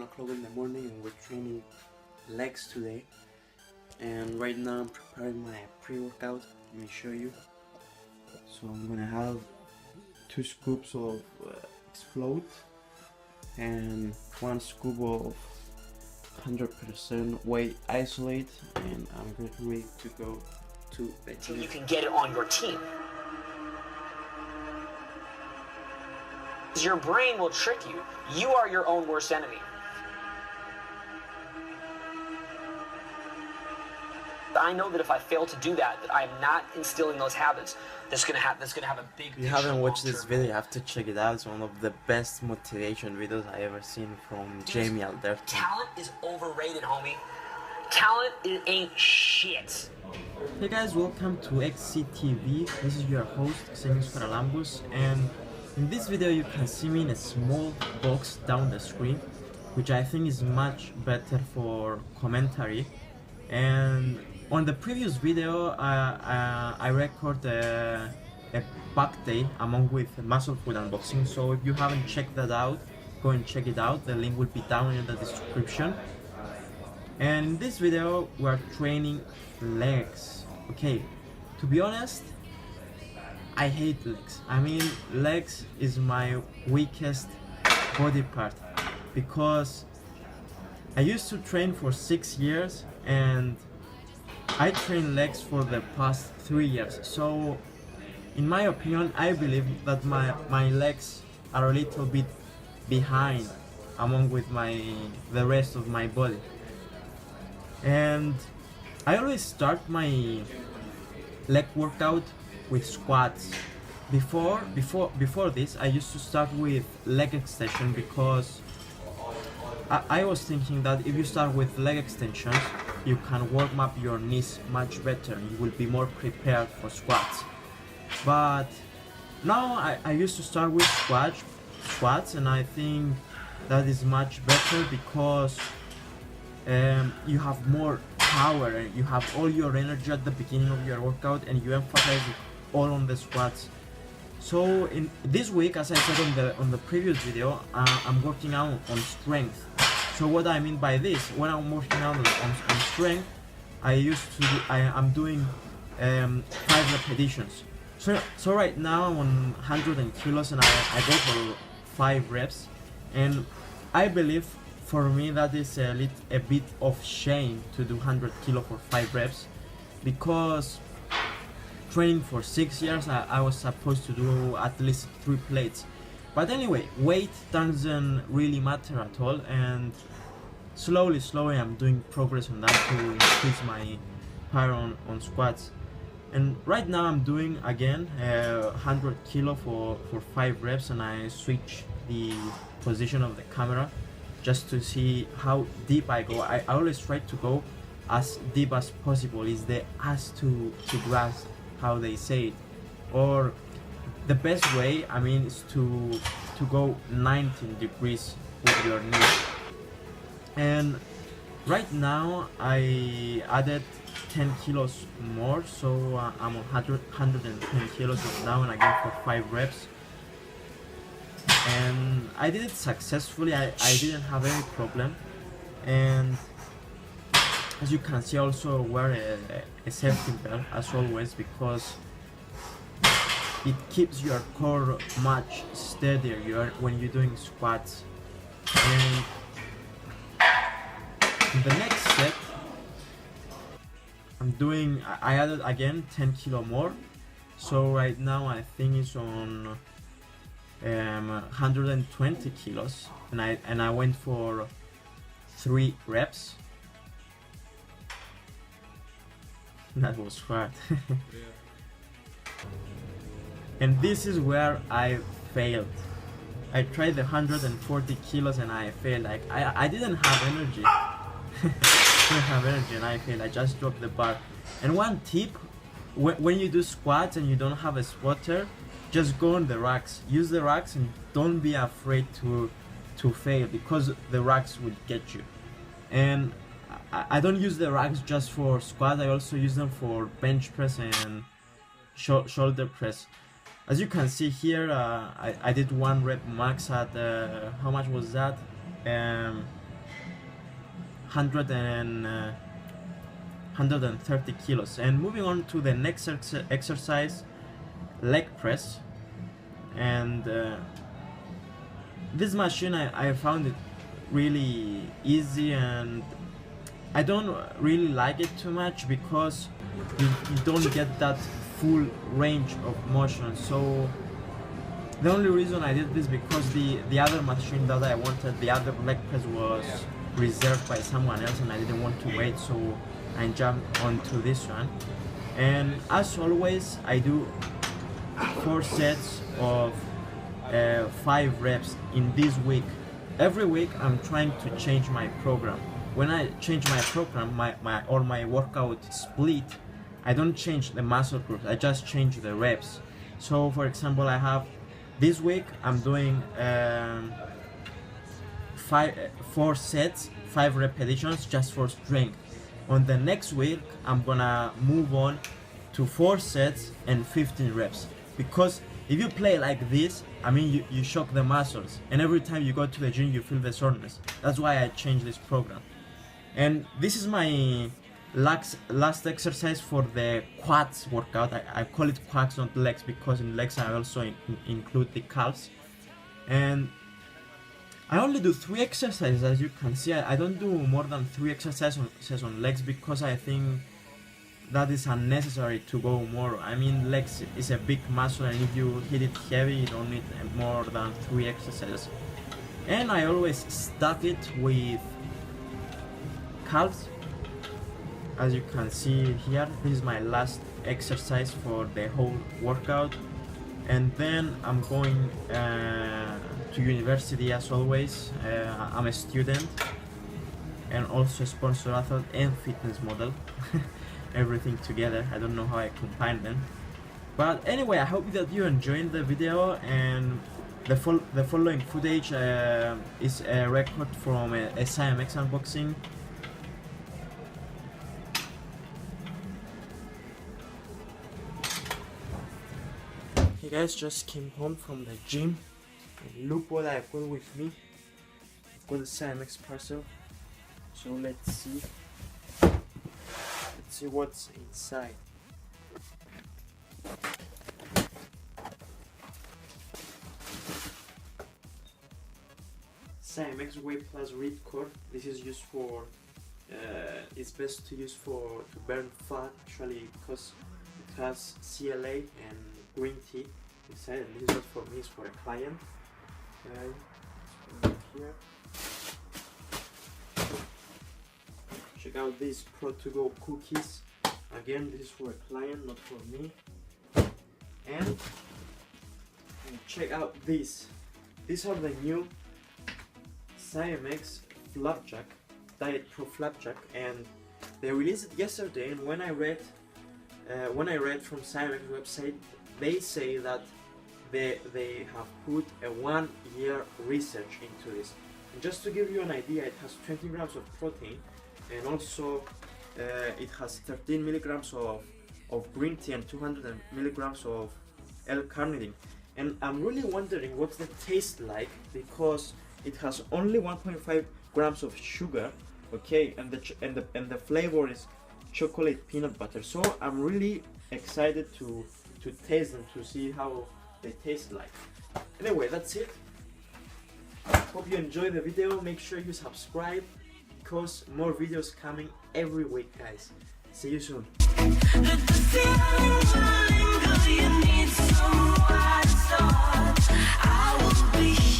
o'clock in the morning and we're training legs today. And right now I'm preparing my pre-workout. Let me show you. So I'm gonna have 2 scoops of float and 1 scoop of 100% weight isolate, and I'm getting ready to go to the gym. You can get it on your team. Your brain will trick you. You are your own worst enemy. I know that if I fail to do that, that I'm not instilling those habits. That's gonna have a big. If you haven't watched this video, you have to check it out. It's one of the best motivation videos I ever seen from Jamie Alderton. Talent is overrated, homie. Talent ain't shit. Hey guys, welcome to XCTV. This is your host, Xenios Charalambous, and in this video you can see me in a small box down the screen, which I think is much better for commentary. And on the previous video, I record a back day along with muscle food unboxing. So if you haven't checked that out, go and check it out. The link will be down in the description. And in this video, we are training legs. Okay, to be honest, I hate legs. I mean, legs is my weakest body part because I used to train for 6 years and I train legs for the past 3 years. So in my opinion, I believe that my legs are a little bit behind along with the rest of my body. And I always start my leg workout with squats. Before this, I used to start with leg extension because I was thinking that if you start with leg extensions, you can warm up your knees much better and you will be more prepared for squats. But now I used to start with squats, and I think that is much better because you have more power and you have all your energy at the beginning of your workout, and you emphasize it all on the squats. So in this week, as I said on the previous video, I'm working out on strength. So what I mean by this, when I'm working out on strength, I'm doing 5 repetitions. So right now I'm on 100 kilos and I go for 5 reps, and I believe for me that is a bit of shame to do 100 kilo for 5 reps, because training for 6 years I was supposed to do at least 3 plates. But anyway, weight doesn't really matter at all, and slowly I'm doing progress on that to increase my power on squats. And right now I'm doing again 100 kilo for 5 reps, and I switch the position of the camera just to see how deep I go. I always try to go as deep as possible. Is the ass to grass, how they say it, or the best way, I mean, is to go 19 degrees with your knees. And right now I added 10 kilos more, so I'm on 110 kilos now, and again for 5 reps. And I did it successfully. I didn't have any problem. And as you can see, I also wear a safety belt as always, because it keeps your core much steadier when you're doing squats. And in the next set, I added again 10 kilo more. So right now I think it's on 120 kilos, and I went for 3 reps. That was hard. And this is where I failed. I tried the 140 kilos and I failed. Like I didn't have energy. And I failed. I just dropped the bar. And one tip, when you do squats and you don't have a spotter, just go on the racks. Use the racks and don't be afraid to fail, because the racks will get you. And I don't use the racks just for squat. I also use them for bench press and shoulder press. As you can see here, I did 1 rep max at how much was that? 130 kilos. And moving on to the next exercise, leg press. And this machine, I found it really easy, and I don't really like it too much because you don't get that full range of motion. So the only reason I did this because the other machine that I wanted, the other leg press, was reserved by someone else and I didn't want to wait, so I jumped onto this one. And as always, I do 4 sets of 5 reps in this week. Every week I'm trying to change my program. When I change my program, my workout split, I don't change the muscle groups, I just change the reps. So for example, I have this week I'm doing 4 sets, 5 repetitions just for strength. On the next week I'm gonna move on to 4 sets and 15 reps, because if you play like this, I mean you shock the muscles, and every time you go to the gym you feel the soreness. That's why I changed this program. And this is my last exercise for the quads workout. I call it quads, not legs, because in legs I also include the calves. And I only do 3 exercises, as you can see. I don't do more than 3 exercises on legs because I think that is unnecessary to go more. I mean, legs is a big muscle, and if you hit it heavy, you don't need more than 3 exercises. And I always stack it with calves. As you can see here, this is my last exercise for the whole workout. And then I'm going to university as always. I'm a student and also a sponsor athlete and fitness model. Everything together. I don't know how I combine them. But anyway, I hope that you enjoyed the video, and the following footage is a record from a Sci-Mx unboxing. Hey guys, just came home from the gym and look what I got with me. I've got the Sci-Mx parcel, so let's see what's inside. Sci-Mx Weight Plus Ripcord. This is used for it's best to use to burn fat, actually, because it has CLA and green tea inside, and this is not for me, it's for a client. Here. Check out these Pro2Go cookies. Again, this is for a client, not for me. And check out these. These are the new Sci-Mx FlapJack, DietPro FlapJack, and they released it yesterday. And when I read from Sci-Mx website, they say that they have put a 1-year research into this. And just to give you an idea, it has 20 grams of protein, and also it has 13 milligrams of green tea and 200 milligrams of L-carnitine. And I'm really wondering what's the taste like, because it has only 1.5 grams of sugar, okay, and the flavor is chocolate peanut butter. So I'm really excited to taste them, to see how they taste like. Anyway, that's it. Hope you enjoyed the video. Make sure you subscribe, because more videos coming every week, guys. See you soon. I will be